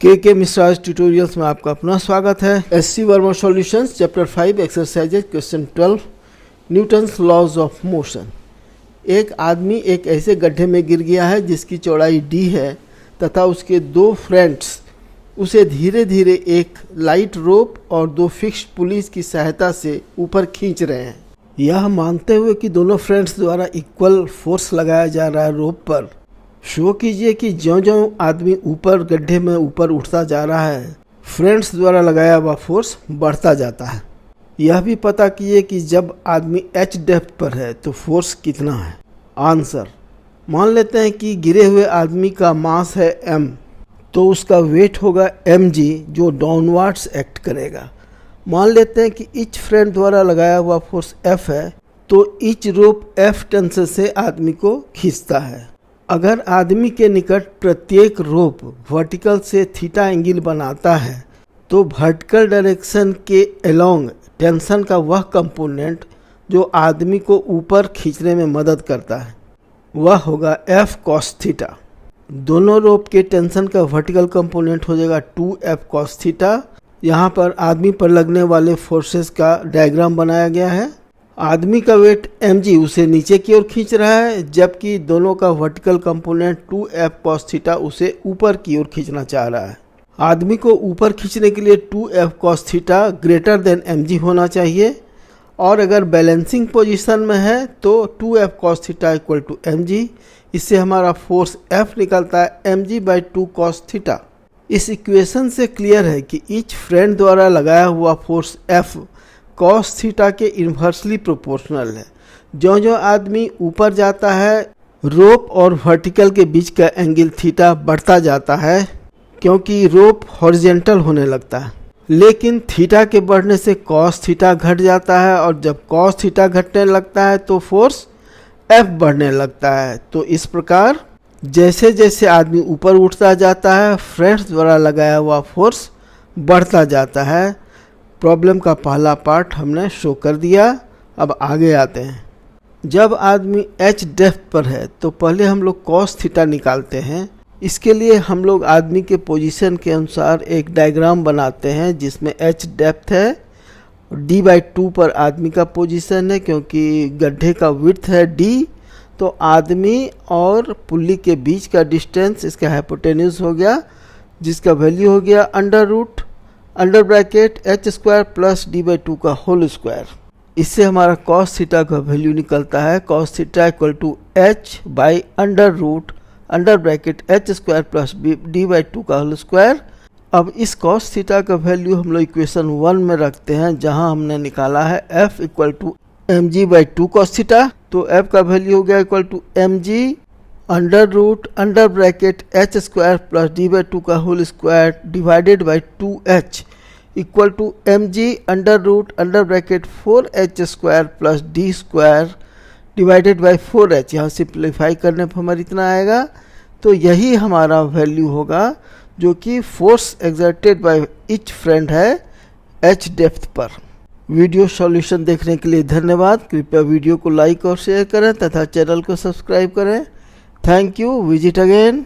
के मिश्रा ट्यूटोरियल्स में आपका अपना स्वागत है। SC Verma solutions chapter 5 exercises question 12 Newton's laws of motion. एक आदमी एक ऐसे गड्ढे में गिर गया है जिसकी चौड़ाई d है तथा उसके दो फ्रेंड्स उसे धीरे धीरे एक लाइट रोप और दो फिक्स्ड पुलिस की सहायता से ऊपर खींच रहे हैं। यह मानते हुए कि दोनों फ्रेंड्स द्वारा इक्वल फोर्स लगाया जा रहा है रोप पर, शो कीजिए कि ज्यों-ज्यों आदमी ऊपर गड्ढे में ऊपर उठता जा रहा है फ्रेंड्स द्वारा लगाया हुआ फोर्स बढ़ता जाता है। यह भी पता कीजिए कि जब आदमी h डेप्थ पर है तो फोर्स कितना है। आंसर, मान लेते हैं कि गिरे हुए आदमी का मास है m, तो उसका वेट होगा mg जो डाउनवर्ड्स एक्ट करेगा। मान लेते हैं कि ईच फ्रेंड द्वारा लगाया हुआ फोर्स F है, तो ईच रोप F टेंशन से आदमी को खींचता है। अगर आदमी के निकट प्रत्येक रोप वर्टिकल से थीटा एंगल बनाता है तो वर्टिकल डायरेक्शन के अलोंग टेंशन का वह कंपोनेंट जो आदमी को ऊपर खींचने में मदद करता है वह होगा F cos थीटा। दोनों रोप के टेंशन का वर्टिकल कंपोनेंट हो जाएगा 2F cos थीटा। यहाँ पर आदमी पर लगने वाले फोर्सेस का डायग्राम बनाया गया है। आदमी का वेट mg उसे नीचे की ओर खींच रहा है, जबकि दोनों का vertical component 2F cos theta उसे ऊपर की ओर खींचना चाह रहा है। आदमी को ऊपर खींचने के लिए 2F cos theta greater than mg होना चाहिए, और अगर बैलेंसिंग पोजीशन में है तो 2F cos theta equal to mg। इससे हमारा फोर्स F निकलता है mg/2 cos थीटा। इस इक्वेशन से क्लियर है कि ईच फ्रेंड द्वारा लगाया हुआ फोर्स F cos थीटा के इन्वर्सली प्रोपोर्शनल है। ज्यों-ज्यों आदमी ऊपर जाता है रोप और वर्टिकल के बीच का एंगल थीटा बढ़ता जाता है, क्योंकि रोप हॉरिजेंटल होने लगता है। लेकिन थीटा के बढ़ने से cos थीटा घट जाता है, और जब cos थीटा घटने लगता है तो फोर्स F बढ़ने लगता है। तो इस प्रकार जैसे जैसे आदमी ऊपर उठता जाता है फ्रेंड्स द्वारा लगाया हुआ फोर्स बढ़ता जाता है। प्रॉब्लम का पहला पार्ट हमने शो कर दिया। अब आगे आते हैं। जब आदमी h डेप्थ पर है तो पहले हम लोग cos थीटा निकालते हैं। इसके लिए हम लोग आदमी के पोजीशन के अनुसार एक डायग्राम बनाते हैं जिसमें h डेप्थ है, d/2 पर आदमी का पोजीशन है, क्योंकि गड्ढे का विड्थ है d, तो आदमी और पुल्ली के बीच का डिस्टेंस इसका हाइपोटेन्यूज हो गया, जिसका वैल्यू हो गया under bracket h² plus d/2 का होल स्क्वायर। इससे हमारा cos थीटा का वैल्यू निकलता है cos theta equal to under bracket h² plus d/2 का होल स्क्वायर। अब इस cos थीटा का वैल्यू हम लोग इक्वेशन 1 में रखते हैं, जहां हमने निकाला है F equal to mg/2 cos theta. तो F का वैल्यू हो गया equal to mg under bracket h² plus d/2 का whole square divided by 2h equal to mg under bracket 4h² plus d² divided by 4h। यहाँ simplify करने पर हमारा इतना आएगा। तो यही हमारा वैल्यू होगा जो कि force exerted by each friend है h डेप्थ पर। वीडियो सॉल्यूशन देखने के लिए धन्यवाद। कृपया वीडियो को लाइक और शेयर करें तथा चैनल को सब्सक्राइब करें। Thank you. Visit again.